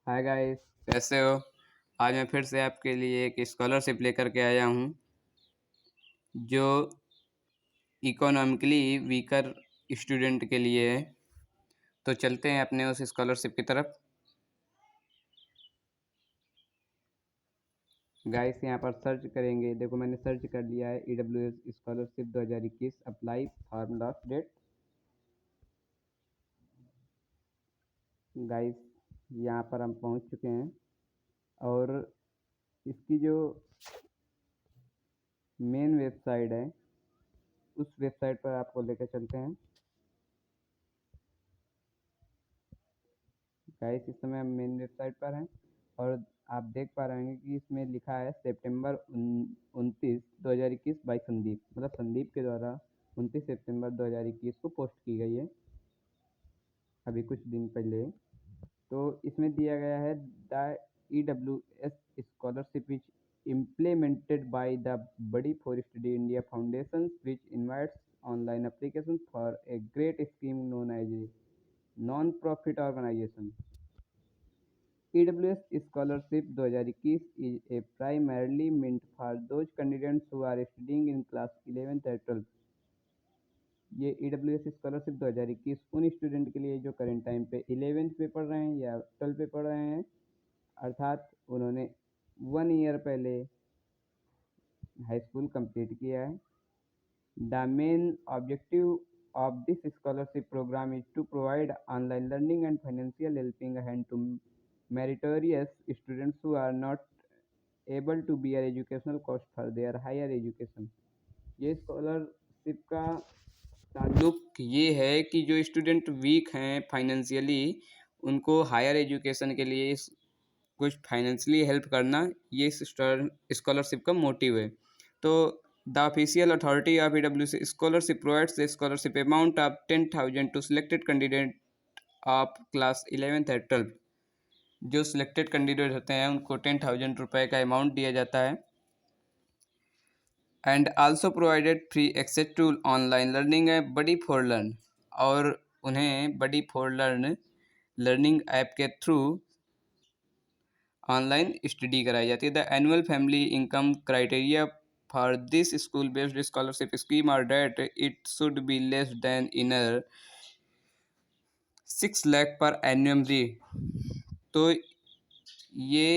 Hi guys, कैसे हो। आज मैं फिर से आपके लिए एक स्कॉलरशिप लेकर के आया हूँ जो इकोनॉमिकली वीकर स्टूडेंट के लिए है। तो चलते हैं अपने उस स्कॉलरशिप की तरफ। गाइस यहाँ पर सर्च करेंगे। देखो मैंने सर्च कर लिया है EWS scholarship 2021 apply form last date. Guys यहाँ पर हम पहुँच चुके हैं और इसकी जो मेन वेबसाइट है उस वेबसाइट पर आपको लेकर चलते हैं। गाइस इस समय हम मेन वेबसाइट पर हैं और आप देख पा रहे हैं कि इसमें लिखा है सितंबर 29 2021 बाई संदीप, मतलब संदीप के द्वारा 29 सितंबर 2021 को पोस्ट की गई है, अभी कुछ दिन पहले। तो इसमें दिया गया है the EWS scholarship is implemented by the Buddy for Study India Foundation, which invites online applications for a great scheme known as a non-profit organization. EWS Scholarship 2021 is a primarily meant for those candidates who are studying in class 11th or 12th। ये EWS scholarship 2021 उन student के लिए जो current time पे 11th पे पढ़ रहे हैं या 12th पे पढ़ रहे हैं, अर्थात उन्होंने 1 ईयर पहले हाई स्कूल कंप्लीट किया है। The main objective of this scholarship program is to provide online learning and financial helping hand to meritorious students who are not able to bear educational cost for their higher education। ये scholarship का ताल्लुक ये है कि जो student weak हैं financially, उनको higher education के लिए कुछ फाइनेंशियली हेल्प करना, ये इस स्कॉलरशिप का मोटिव है। तो the official authority of EWS scholarship provides the scholarship amount of 10,000 to selected candidate of class 11th और 12th। जो सिलेक्टेड कैंडिडेट होते हैं उनको 10,000 रुपये का अमाउंट दिया जाता है। And also provided free access to online learning है बडी फॉर लर्न, और उन्हें buddy for learn learning app के थ्रू ऑनलाइन स्टडी कराई जाती है। The annual family income criteria for this school based scholarship scheme are that it should be less than INR 6 lakh per annually. तो ये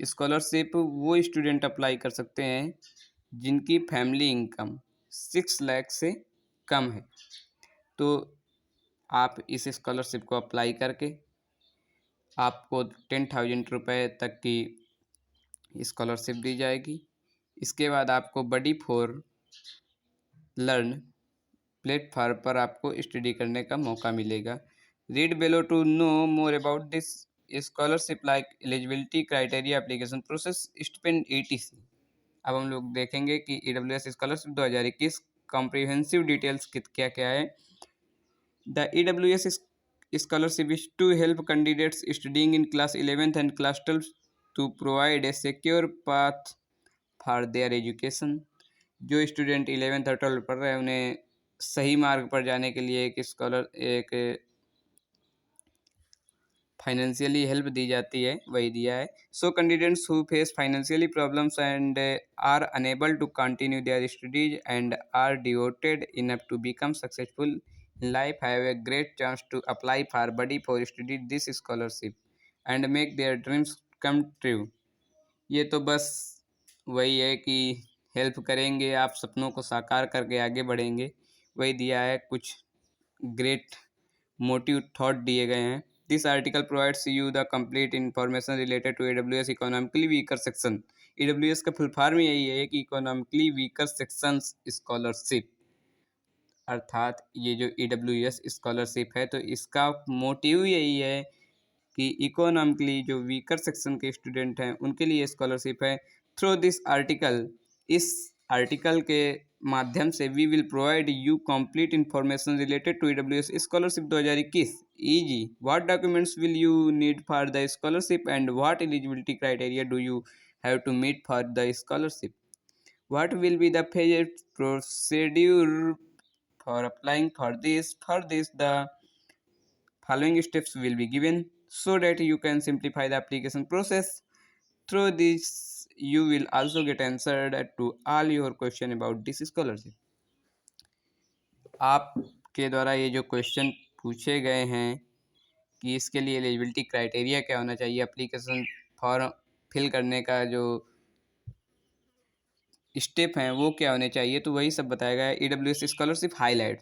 scholarship वो student apply कर सकते हैं जिनकी फैमिली इनकम 6 लाख से कम है। तो आप इस स्कॉलरशिप को अप्लाई करके आपको 10,000 रुपये तक की स्कॉलरशिप दी जाएगी। इसके बाद आपको बडी फॉर लर्न प्लेटफॉर्म पर आपको स्टडी करने का मौका मिलेगा। Read below to know more about this scholarship like eligibility criteria application process stipend ETC। अब हम लोग देखेंगे कि EWS स्कॉलरशिप 2021 कॉम्प्रिहेंसिव डिटेल्स क्या क्या है। The EWS scholarship is to help candidates studying in class 11th and class 12th to provide a secure path for their education। जो student 11th और 12th पढ़ रहे हैं उन्हें सही मार्ग पर जाने के लिए एक फाइनेंशियली हेल्प दी जाती है, वही दिया है। So candidates who face financially problems and are unable to continue their studies and are devoted enough to become successful in life have a great chance to apply for Buddy for Study this scholarship and make their dreams come true। ये तो बस वही है कि help करेंगे, आप सपनों को साकार करके आगे बढ़ेंगे, वही दिया है। कुछ ग्रेट मोटिव थॉट दिए गए हैं। This article provides you the complete information related to EWS economically weaker section. EWS का फुल फॉर्म यही है कि इकोनॉमिकली वीकर सेक्शंस स्कॉलरशिप, अर्थात ये जो EWS स्कॉलरशिप है तो इसका मोटिव यही है कि इकोनॉमिकली जो वीकर सेक्शन के स्टूडेंट हैं उनके लिए स्कॉलरशिप है। थ्रू दिस आर्टिकल, इस आर्टिकल के माध्यम से we will provide you complete information related to EWS scholarship 2021। Easy, what documents will you need for the scholarship and what eligibility criteria do you have to meet for the scholarship. What will be the phased procedure for applying for this? For this, the following steps will be given। so that you can simplify the application process. Through this, you will also get answered to all your question about this scholarship. आपके द्वारा ये जो question पूछे गए हैं कि इसके लिए एलिजिबिलिटी क्राइटेरिया क्या होना चाहिए, एप्लीकेशन फॉर्म फिल करने का जो स्टेप हैं वो क्या होने चाहिए, तो वही सब बताया गया है। EWS स्कॉलरशिप हाईलाइट,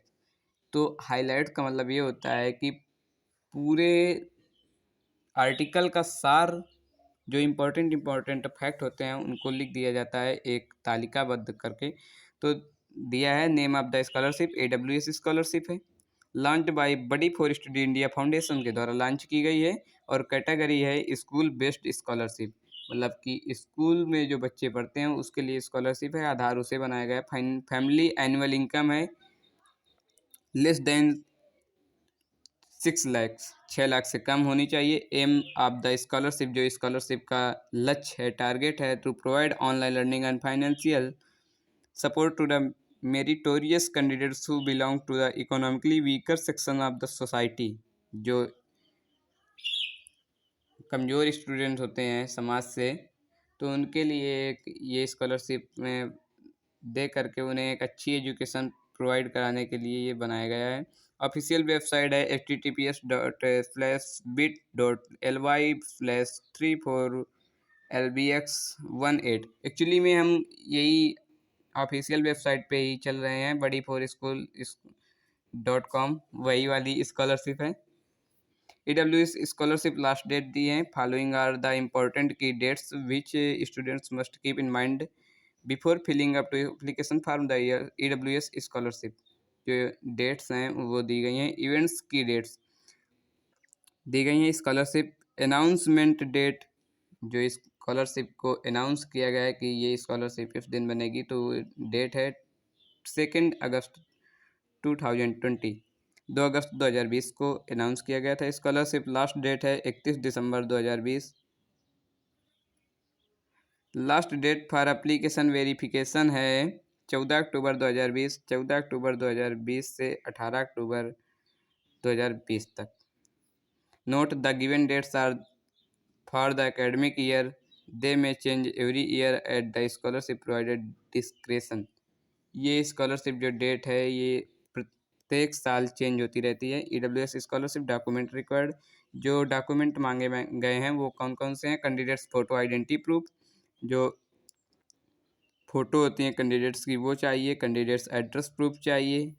तो हाईलाइट का मतलब ये होता है कि पूरे आर्टिकल का सार, जो इम्पोर्टेंट फैक्ट होते हैं उनको लिख दिया जाता है एक तालिकाबद्ध करके। तो दिया है name of the scholarship AWS scholarship है, launch by buddy for study India foundation के द्वारा लॉन्च की गई है। और कैटेगरी है स्कूल बेस्ड स्कॉलरशिप, मतलब कि स्कूल में जो बच्चे पढ़ते हैं उसके लिए स्कॉलरशिप है। आधार उसे बनाया गया है। फैमिली एनुअल इनकम है लेस देन 6 लाख, 6 लाख से कम होनी चाहिए। एम ऑफ द स्कॉलरशिप, जो स्कॉलरशिप का लक्ष्य है, टारगेट है, to provide online learning and financial support to the meritorious candidates who belong to the economically weaker section of the society. जो कमज़ोर स्टूडेंट होते हैं समाज से, तो उनके लिए एक ये स्कॉलरशिप में दे करके उन्हें एक अच्छी एजुकेशन प्रोवाइड कराने के लिए ये बनाया गया है। ऑफिशियल वेबसाइट है https://bit.ly/34lbx18। एक्चुअली में हम यही ऑफिशियल वेबसाइट पे ही चल रहे हैं, बड़ी फोर स्कूल .com, वही वाली स्कॉलरशिप है। EWS स्कॉलरशिप लास्ट डेट दी है। Following are the important key dates which students must keep in mind before filling up to application form the EWS scholarship. जो डेट्स हैं वो दी गई हैं। इवेंट्स की डेट्स दी गई हैं। स्कॉलरशिप अनाउंसमेंट डेट, जो स्कॉलरशिप को अनाउंस किया गया है कि ये स्कॉलरशिप किस दिन बनेगी, तो डेट है 2 अगस्त 2020, 2 अगस्त 2020 को अनाउंस किया गया था। स्कॉलरशिप लास्ट डेट है 31 दिसंबर 2020। Last date for application verification है 14 अक्टूबर 2020, 14 अक्टूबर 2020 से 18 अक्टूबर 2020 तक। Note the given dates are for the academic year, they may change every year at the scholarship provided discretion. ये स्कॉलरशिप जो डेट है ये प्रत्येक साल चेंज होती रहती है। EWS स्कॉलरशिप डॉक्यूमेंट रिक्वायर्ड, जो डॉक्यूमेंट मांगे गए हैं वो कौन कौन से हैं। कैंडिडेट्स फोटो आइडेंटिटी प्रूफ, जो फ़ोटो होती हैं कैंडिडेट्स की वो चाहिए। कैंडिडेट्स एड्रेस प्रूफ चाहिए।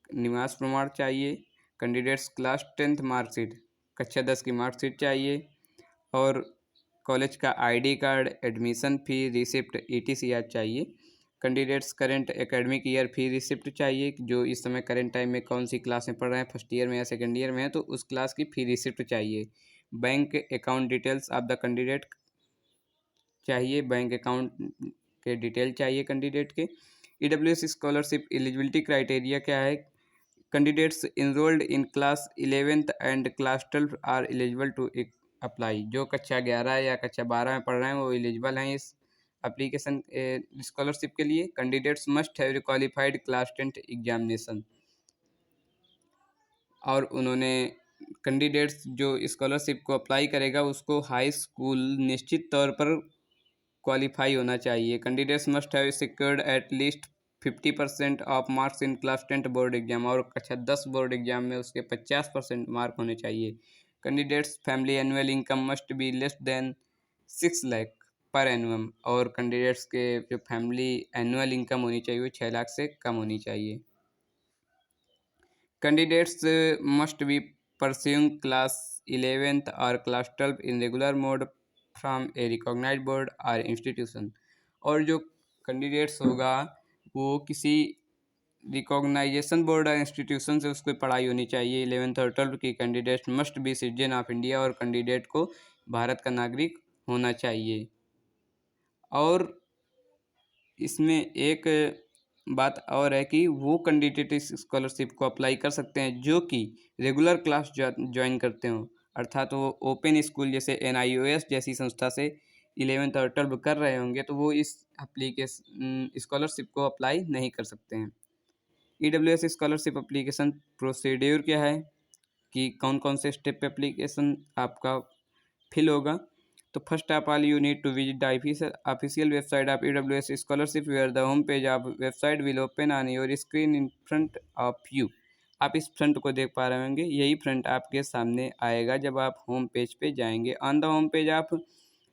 निवास प्रमाण चाहिए। कैंडिडेट्स क्लास 10th मार्कशीट, कक्षा 10 की मार्कशीट चाहिए। और कॉलेज का ID कार्ड, एडमिशन फ़ी रिसिप्ट ETCR चाहिए। कैंडिडेट्स करेंट एकेडमिक ईयर फ़ी रिसिप्ट चाहिए, जो इस समय करेंट टाइम में कौन सी क्लास में पढ़ रहे हैं, फर्स्ट ईयर में या सेकेंड ईयर में है, तो उस क्लास की फ़ी रिसिप्ट चाहिए। Bank account details of the candidate चाहिए, बैंक अकाउंट के डिटेल चाहिए कैंडिडेट के। EWS स्कॉलरशिप एलिजिबिलिटी क्राइटेरिया क्या है। Candidates enrolled in class 11th and class 12 are eligible to apply. जो कक्षा 11 या कक्षा 12 में पढ़ रहे हैं वो एलिजिबल हैं इस एप्लीकेशन स्कॉलरशिप के लिए। Candidates must have qualified class 10th examination, और उन्होंने कैंडिडेट्स जो स्कॉलरशिप को अप्लाई करेगा उसको हाई स्कूल निश्चित तौर पर क्वालिफाई होना चाहिए। Candidates must have secured at least 50% of marks in class 10th board exam, और कक्षा 10 बोर्ड एग्जाम में उसके 50% मार्क होने चाहिए। Candidates family annual income must be less than 6 lakh पर एनुअम, और कैंडिडेट्स के जो फैमिली एनुअल इनकम होनी चाहिए वो 6 लाख से कम होनी चाहिए। Candidates must be pursuing class 11th और class 12 in regular mode from a recognised board और इंस्टीट्यूशन, और जो कैंडिडेट्स होगा वो किसी रिकॉग्नाइजेशन बोर्ड और इंस्टीट्यूशन से उसकी पढ़ाई होनी चाहिए। 11th और 12th की candidates must B citizen of India, और कैंडिडेट को भारत का नागरिक होना चाहिए। और इसमें एक बात और है कि वो कैंडिडेट इस स्कॉलरशिप को अप्लाई कर सकते हैं जो कि रेगुलर क्लास ज्वाइन करते हों, अर्थात वो ओपन स्कूल जैसे NIOS जैसी संस्था से 11th और 12th कर रहे होंगे, तो वो इस एप्लीकेशन स्कॉलरशिप को अप्लाई नहीं कर सकते हैं। EWS स्कॉलरशिप एप्लीकेशन प्रोसीड्यूर क्या है। कि कौन कौन से स्टेप पे एप्लीकेशन आपका फिल होगा। तो first of all you need to visit the official website of EWS scholarship where the home page of website will open on your screen in front of you. आप इस front को देख पा रहे होंगे, यही फ्रंट आपके सामने आएगा जब आप होम पेज पे जाएंगे। On the home page of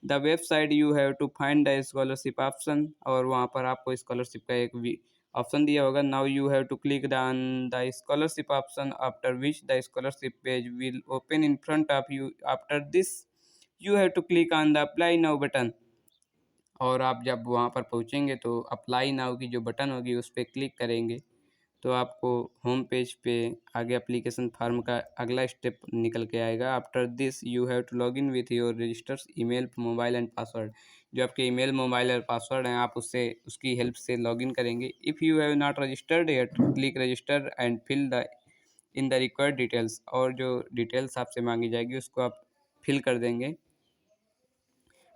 the website you have to find the scholarship option, और वहाँ पर आपको स्कॉलरशिप का एक ऑप्शन दिया होगा। Now you have to click the on the scholarship option after which the scholarship page will open in front of you. After this you have to click on the apply now button, और आप जब वहाँ पर पहुँचेंगे तो apply now की जो button होगी उस पर क्लिक करेंगे तो आपको होम पेज पे आगे एप्लीकेशन फार्म का अगला स्टेप निकल के आएगा। After this you have to log in with your registers email mobile and password. जो आपके ईमेल मोबाइल और पासवर्ड हैं आप उससे उसकी हेल्प से लॉगिन करेंगे। If you have not registered yet click register and fill the in the required details, और जो डिटेल्स आपसे मांगी जाएगी उसको आप फिल कर देंगे।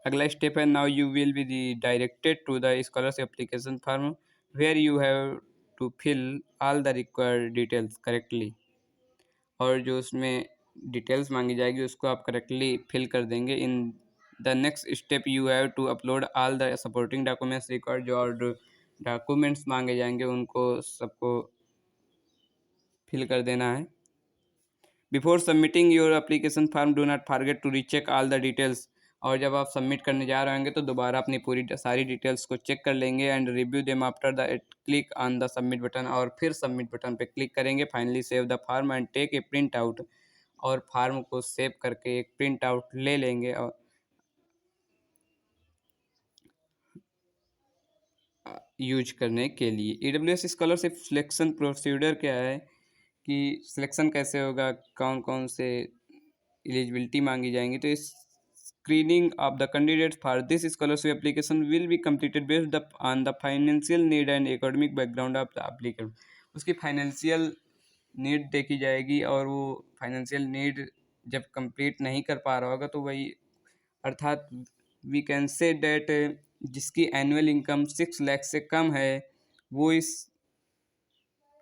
अगला स्टेप है now you will be directed to the scholarship application form where you have to fill all the required details correctly, और जो उसमें डिटेल्स मांगी जाएगी उसको आप करेक्टली फिल कर देंगे। In the next step you have to upload all the supporting documents required. जो और डॉक्यूमेंट्स मांगे जाएंगे उनको सबको फिल कर देना है। Before submitting your application form do not forget to recheck all the details, और जब आप सबमिट करने जा रहे होंगे तो दोबारा अपनी पूरी सारी डिटेल्स को चेक कर लेंगे। And review them after the click on the submit button, और फिर सबमिट बटन पे क्लिक करेंगे। Finally save the form and take a print out, और फार्म को सेव करके एक प्रिंट आउट ले लेंगे। और यूज करने के लिए EWS स्कॉलरशिप सिलेक्शन प्रोसीजर क्या है कि सिलेक्शन कैसे होगा, कौन कौन से एलिजिबिलिटी मांगी जाएंगी। तो इस screening of the candidates for this scholarship application will be completed based on the financial need and academic background of the applicant. उसकी फाइनेंशियल नीड देखी जाएगी, और वो फाइनेंशियल नीड जब कंप्लीट नहीं कर पा रहा होगा तो वही, अर्थात वी कैन से डेट जिसकी एनुअल इनकम 6 लाख से कम है वो इस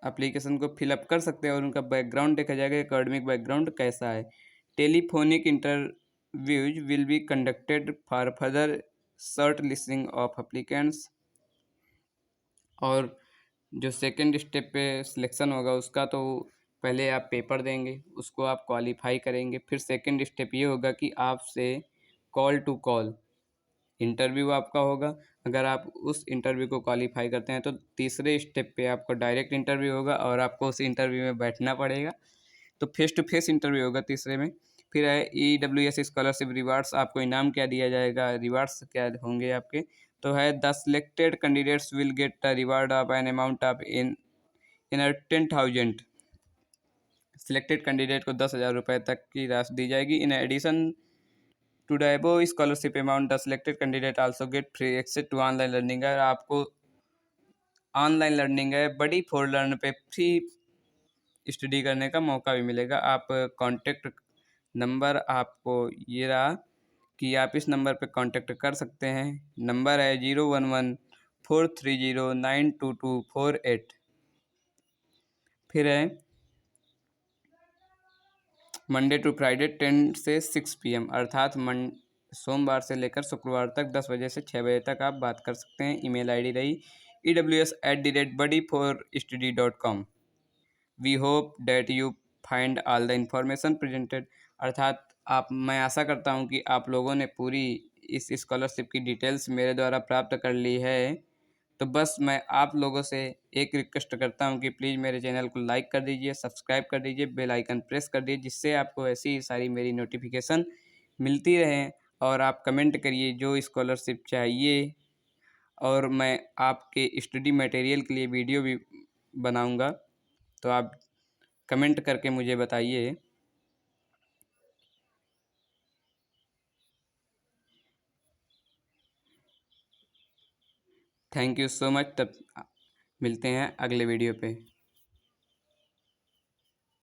एप्लीकेशन को फिलअप कर सकते हैं, और उनका बैकग्राउंड देखा जाएगा एकेडमिक बैकग्राउंड कैसा है। Telephonic interviews will be conducted for further short listing of applicants, और जो सेकंड स्टेप पे सिलेक्शन होगा उसका तो पहले आप पेपर देंगे, उसको आप क्वालिफाई करेंगे। फिर सेकंड स्टेप ये होगा कि आपसे कॉल टू कॉल इंटरव्यू आपका होगा। अगर आप उस इंटरव्यू को क्वालिफाई करते हैं तो तीसरे स्टेप पे आपको डायरेक्ट इंटरव्यू होगा, और आपको उस इंटरव्यू में बैठना पड़ेगा। तो फेस टू फेस इंटरव्यू होगा तीसरे में। फिर है EWS स्कॉलरशिप रिवार्ड्स, आपको इनाम क्या दिया जाएगा, रिवार्ड्स क्या होंगे आपके। तो है the selected candidates will get the reward of an amount of in 10,000। Selected candidate को 10,000 रुपये तक की राशि दी जाएगी। In addition to the above scholarship amount the selected candidate also get free access to online learning. है आपको online learning है बड़ी फोर लर्न पे फ्री स्टडी करने का मौका भी मिलेगा। आप कॉन्टेक्ट नंबर आपको ये रहा कि आप इस नंबर पे कांटेक्ट कर सकते हैं। नंबर है 011-430-92248। फिर है मंडे टू फ्राइडे 10 से 6 PM, अर्थात सोमवार से लेकर शुक्रवार तक 10 बजे से 6 बजे तक आप बात कर सकते हैं। ईमेल आईडी रही ews@buddyforstudy.com। We hope that you find all the information presented, अर्थात मैं आशा करता हूँ कि आप लोगों ने पूरी इस स्कॉलरशिप की डिटेल्स मेरे द्वारा प्राप्त कर ली है। तो बस मैं आप लोगों से एक रिक्वेस्ट करता हूँ कि प्लीज़ मेरे चैनल को लाइक कर दीजिए, सब्सक्राइब कर दीजिए, बेल आइकन प्रेस कर दीजिए, जिससे आपको ऐसी ही सारी मेरी नोटिफिकेशन मिलती रहें। और आप कमेंट करिए जो स्कॉलरशिप चाहिए, और मैं आपके स्टडी मटेरियल के लिए वीडियो भी बनाऊँगा, तो आप कमेंट करके मुझे बताइए। Thank you so much. तब मिलते हैं अगले वीडियो पे।